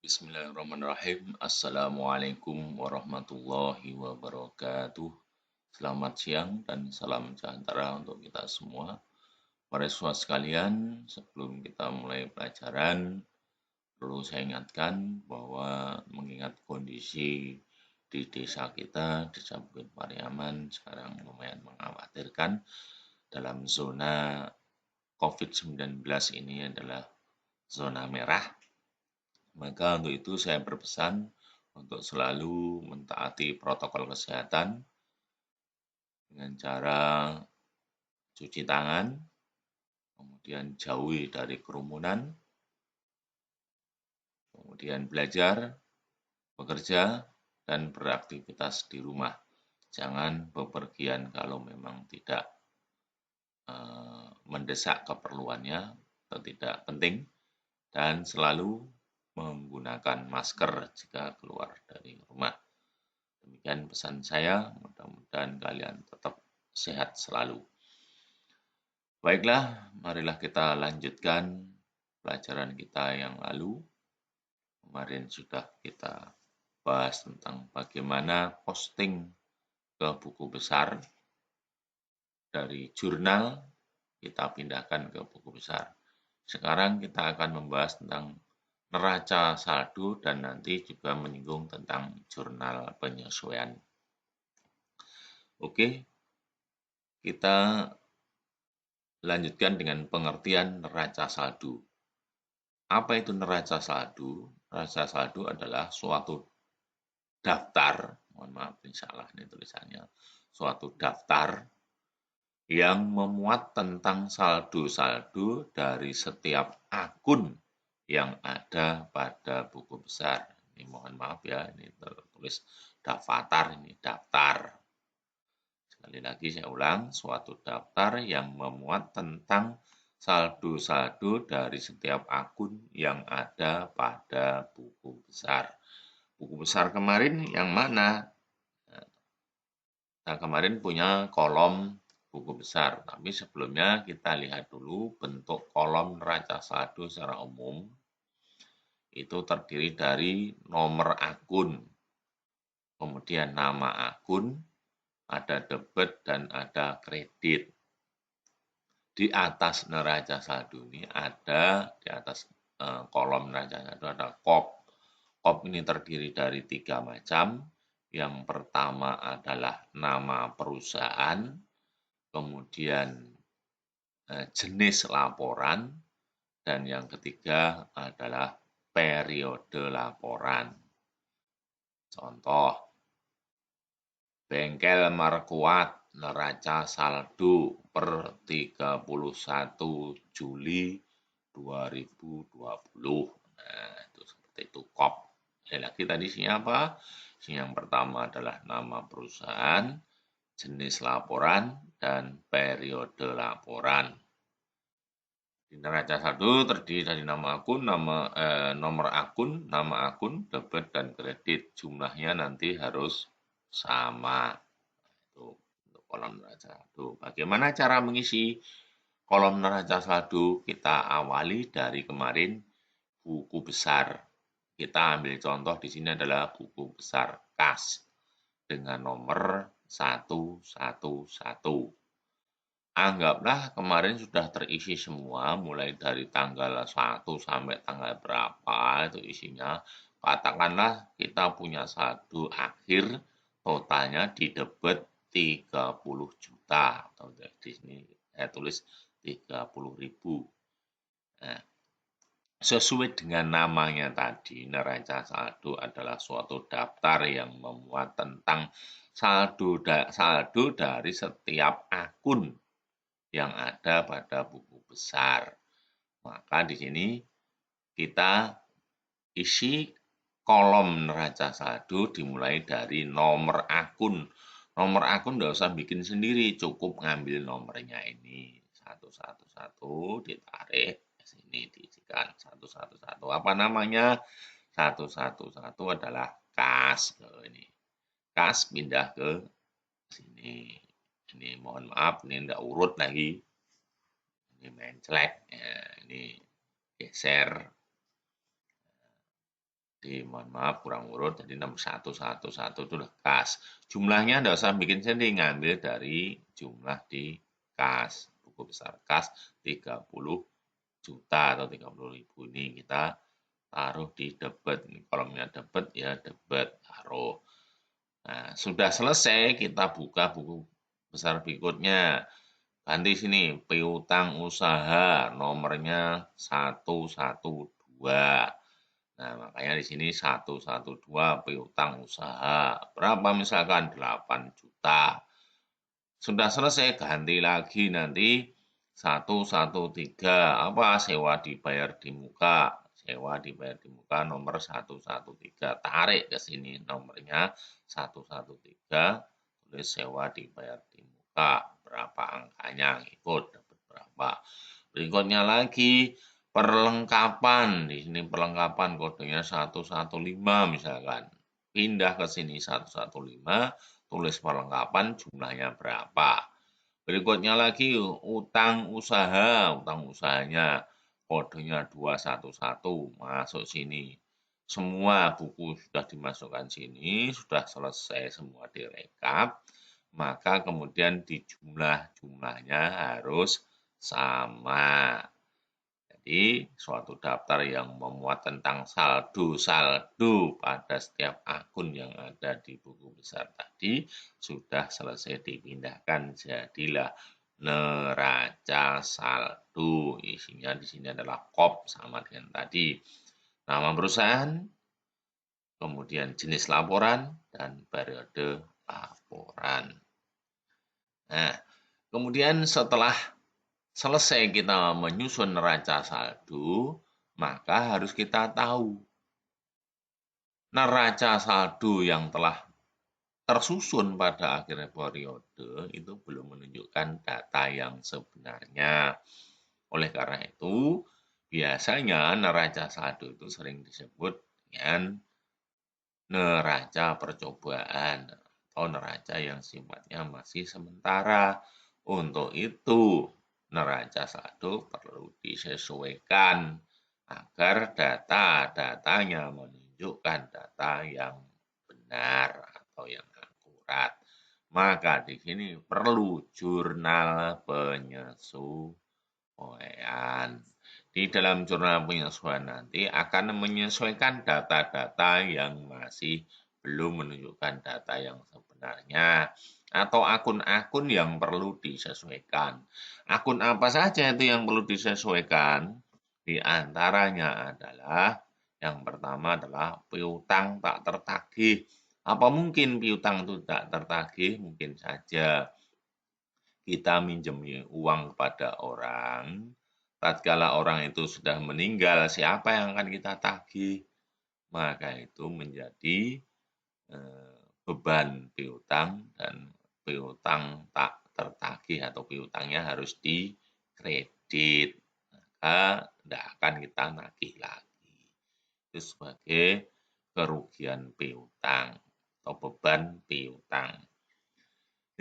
Bismillahirrahmanirrahim. Assalamualaikum warahmatullahi wabarakatuh. Selamat siang dan salam sejahtera untuk kita semua. Para siswa sekalian, sebelum kita mulai pelajaran, perlu saya ingatkan bahwa mengingat kondisi di desa kita, Desa Bukit Pariaman, sekarang lumayan mengkhawatirkan. Dalam zona COVID-19 ini adalah zona merah. Maka untuk itu saya berpesan untuk selalu mentaati protokol kesehatan dengan cara cuci tangan, kemudian jauhi dari kerumunan, kemudian belajar, bekerja, dan beraktivitas di rumah. Jangan bepergian kalau memang tidak mendesak keperluannya atau tidak penting, dan selalu menggunakan masker jika keluar dari rumah. Demikian pesan saya, mudah-mudahan kalian tetap sehat selalu. Baiklah, marilah kita lanjutkan pelajaran kita yang lalu. Kemarin sudah kita bahas tentang bagaimana posting ke buku besar. Dari jurnal kita pindahkan ke buku besar. Sekarang kita akan membahas tentang neraca saldo dan nanti juga menyinggung tentang jurnal penyesuaian. Oke, kita lanjutkan dengan pengertian neraca saldo. Apa itu neraca saldo? Neraca saldo adalah suatu daftar, mohon maaf ini salah nih tulisannya, suatu daftar yang memuat tentang saldo-saldo dari setiap akun yang ada pada buku besar. Ini mohon maaf ya, ini tertulis daftar, ini daftar. Sekali lagi saya ulang, suatu daftar yang memuat tentang saldo-saldo dari setiap akun yang ada pada buku besar. Buku besar kemarin yang mana? Nah, kemarin punya kolom buku besar, tapi sebelumnya kita lihat dulu bentuk kolom neraca saldo secara umum. Itu terdiri dari nomor akun, kemudian nama akun, ada debit dan ada kredit. Di atas neraca saldo ini ada, di atas kolom neraca saldo ada KOP. KOP ini terdiri dari 3 macam. Yang pertama adalah nama perusahaan, kemudian jenis laporan, dan yang ketiga adalah periode laporan. Contoh, Bengkel Markuat neraca saldo per 31 Juli 2020. Nah, itu seperti itu KOP. Sekali lagi tadi isinya apa? Isinya yang pertama adalah nama perusahaan, jenis laporan, dan periode laporan. Di neraca saldo terdiri dari nama akun, nomor akun, nama akun, debit, dan kredit. Jumlahnya nanti harus sama. Itu untuk kolom neraca saldo. Bagaimana cara mengisi kolom neraca saldo? Kita awali dari kemarin buku besar. Kita ambil contoh di sini adalah buku besar kas dengan nomor 111. Anggaplah kemarin sudah terisi semua, mulai dari tanggal 1 sampai tanggal berapa itu isinya. Katakanlah kita punya saldo akhir, totalnya di debit 30 juta. Atau di sini saya tulis 30.000. Nah, sesuai dengan namanya tadi, neraca saldo adalah suatu daftar yang memuat tentang saldo dari setiap akun yang ada pada buku besar. Maka di sini kita isi kolom neraca saldo dimulai dari nomor akun. Nomor akun nggak usah bikin sendiri, cukup ngambil nomornya ini. 111 ditarik, sini diisikan 111. Apa namanya? 111 adalah kas. Ini kas pindah ke sini. Ini mohon maaf, ini enggak urut lagi. Ini menclek, ya, ini geser Jadi mohon maaf kurang urut, jadi nomor 111 itu udah kas. Jumlahnya nggak usah bikin sendiri, ngambil dari jumlah di kas. Buku besar kas 30 juta atau 30.000 ini kita taruh di debit. Kolomnya debit ya debit, taruh. Nah, sudah selesai kita buka buku besar berikutnya. Ganti sini, piutang usaha nomornya 112. Nah, makanya di sini 112 piutang usaha. Berapa misalkan 8 juta. Sudah selesai ganti lagi nanti 113 apa sewa dibayar di muka. Sewa dibayar di muka nomor 113. Tarik ke sini nomornya 113 tulis sewa dibayar di muka. Berapa angkanya ikut dapat berapa. Berikutnya lagi perlengkapan, di sini perlengkapan kodenya 115 misalkan. Pindah ke sini 115, tulis perlengkapan jumlahnya berapa. Berikutnya lagi utang usahanya kodenya 211, masuk sini. Semua buku sudah dimasukkan sini, sudah selesai semua direkap, maka kemudian di jumlahnya harus sama. Jadi, suatu daftar yang memuat tentang saldo-saldo pada setiap akun yang ada di buku besar tadi sudah selesai dipindahkan. Jadilah neraca saldo. Isinya di sini adalah KOP sama dengan tadi. Nama perusahaan, kemudian jenis laporan, dan periode laporan. Nah, kemudian setelah selesai kita menyusun neraca saldo, maka harus kita tahu neraca saldo yang telah tersusun pada akhir periode itu belum menunjukkan data yang sebenarnya. Oleh karena itu, biasanya neraca saldo itu sering disebut dengan neraca percobaan atau neraca yang sifatnya masih sementara. Untuk itu, neraca saldo perlu disesuaikan agar data-datanya menunjukkan data yang benar atau yang akurat. Maka di sini perlu jurnal penyesuaian. Di dalam jurnal penyesuaian nanti akan menyesuaikan data-data yang masih belum menunjukkan data yang sebenarnya atau akun-akun yang perlu disesuaikan. Akun apa saja itu yang perlu disesuaikan? Di antaranya adalah yang pertama adalah piutang tak tertagih. Apa mungkin piutang itu tak tertagih? Mungkin saja kita minjem uang kepada orang, tatkala orang itu sudah meninggal, siapa yang akan kita tagih? Maka itu menjadi beban piutang dan piutang tak tertagih atau piutangnya harus dikredit, maka tidak akan kita nagih lagi. Itu sebagai kerugian piutang atau beban piutang.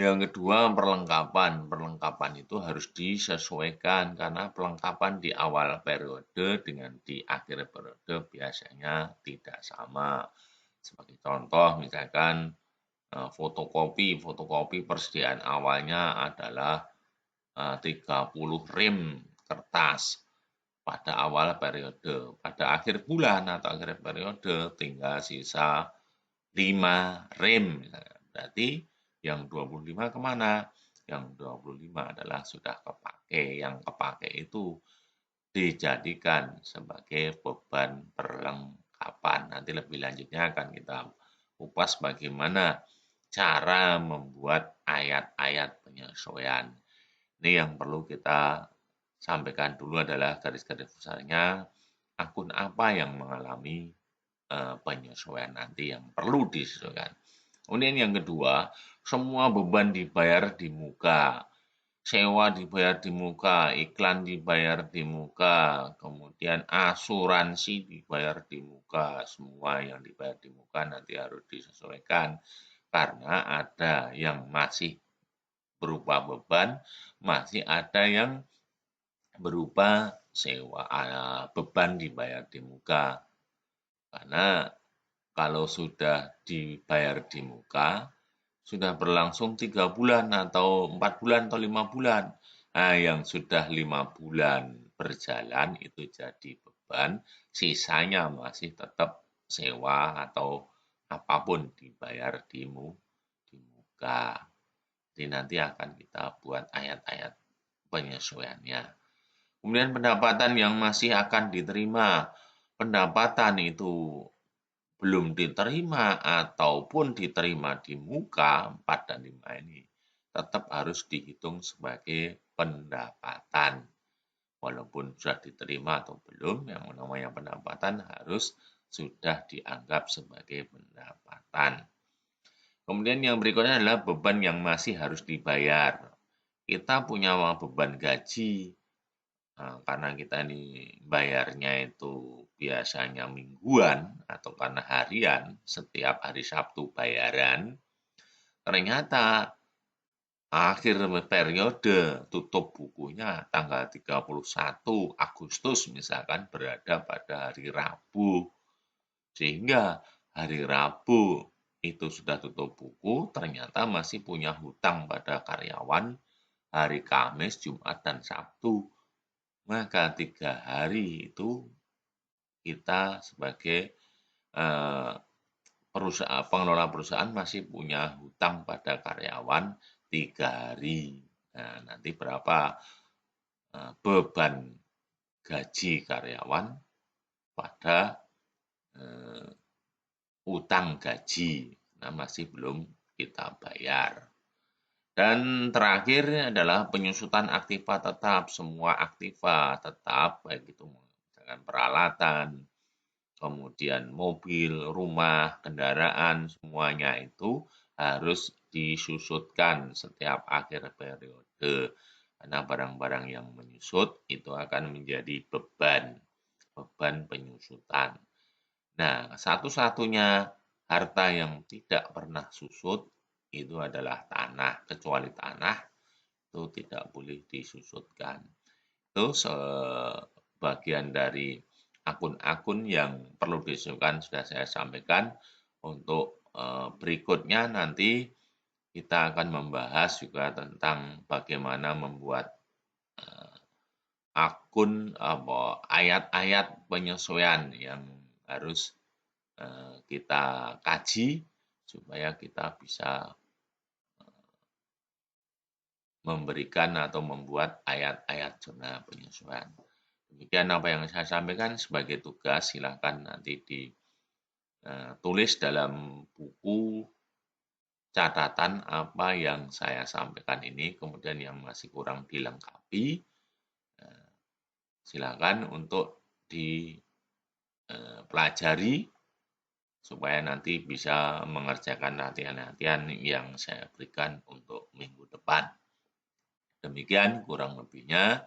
Yang kedua, perlengkapan. Perlengkapan itu harus disesuaikan karena perlengkapan di awal periode dengan di akhir periode biasanya tidak sama. Sebagai contoh, misalkan fotokopi persediaan awalnya adalah 30 rem kertas pada awal periode. Pada akhir bulan atau akhir periode tinggal sisa 5 rem. Berarti yang 25 kemana? Yang 25 adalah sudah kepakai. Yang kepakai itu dijadikan sebagai beban perlengkapan. Nanti lebih lanjutnya akan kita kupas bagaimana cara membuat ayat-ayat penyesuaian. Ini yang perlu kita sampaikan dulu adalah garis-garis besarnya akun apa yang mengalami penyesuaian nanti yang perlu disesuaikan. Kemudian yang kedua, semua beban dibayar di muka. Sewa dibayar di muka, iklan dibayar di muka, kemudian asuransi dibayar di muka. Semua yang dibayar di muka nanti harus disesuaikan karena ada yang masih berupa beban, masih ada yang berupa sewa beban dibayar di muka. Karena kalau sudah dibayar di muka, sudah berlangsung 3 bulan atau 4 bulan atau 5 bulan. Nah, yang sudah 5 bulan berjalan itu jadi beban, sisanya masih tetap sewa atau apapun dibayar di muka. Jadi nanti akan kita buat ayat-ayat penyesuaiannya. Kemudian pendapatan yang masih akan diterima. Pendapatan itu belum diterima ataupun diterima di muka 4 dan 5 ini tetap harus dihitung sebagai pendapatan. Walaupun sudah diterima atau belum, yang namanya pendapatan harus sudah dianggap sebagai pendapatan. Kemudian yang berikutnya adalah beban yang masih harus dibayar. Kita punya beban gaji, karena kita ini bayarnya itu biasanya mingguan atau karena harian, setiap hari Sabtu bayaran, ternyata akhir periode tutup bukunya tanggal 31 Agustus misalkan berada pada hari Rabu. Sehingga hari Rabu itu sudah tutup buku, ternyata masih punya hutang pada karyawan hari Kamis, Jumat, dan Sabtu. Maka 3 hari itu kita sebagai pengelola perusahaan masih punya hutang pada karyawan 3 hari. Nah, nanti berapa beban gaji karyawan pada utang gaji. Nah, masih belum kita bayar. Dan terakhir adalah penyusutan aktiva tetap. Semua aktiva tetap, baik itu dengan peralatan, kemudian mobil, rumah, kendaraan, semuanya itu harus disusutkan setiap akhir periode. Karena barang-barang yang menyusut itu akan menjadi beban penyusutan. Nah, satu-satunya harta yang tidak pernah susut itu adalah tanah, kecuali tanah itu tidak boleh disusutkan. Itu sebagian dari akun-akun yang perlu disusutkan sudah saya sampaikan. Untuk berikutnya nanti kita akan membahas juga tentang bagaimana membuat akun ayat-ayat penyesuaian yang harus kita kaji supaya kita bisa memberikan atau membuat ayat-ayat zona penyesuaian. Demikian apa yang saya sampaikan sebagai tugas, silakan nanti ditulis dalam buku catatan apa yang saya sampaikan ini, kemudian yang masih kurang dilengkapi, silakan untuk dipelajari supaya nanti bisa mengerjakan latihan-latihan yang saya berikan untuk minggu depan. Demikian kurang lebihnya.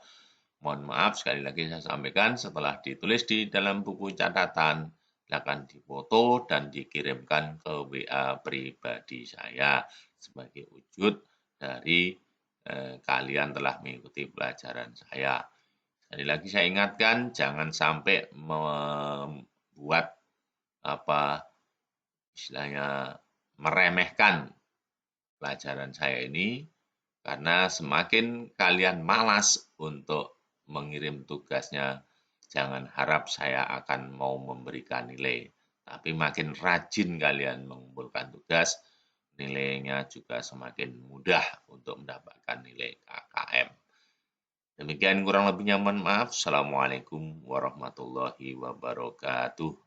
Mohon maaf sekali lagi saya sampaikan setelah ditulis di dalam buku catatan, silakan difoto dan dikirimkan ke WA pribadi saya sebagai wujud dari kalian telah mengikuti pelajaran saya. Sekali lagi saya ingatkan jangan sampai membuat istilahnya meremehkan pelajaran saya ini, karena semakin kalian malas untuk mengirim tugasnya, jangan harap saya akan mau memberikan nilai. Tapi makin rajin kalian mengumpulkan tugas, nilainya juga semakin mudah untuk mendapatkan nilai KKM. Demikian kurang lebihnya, mohon maaf. Assalamualaikum warahmatullahi wabarakatuh.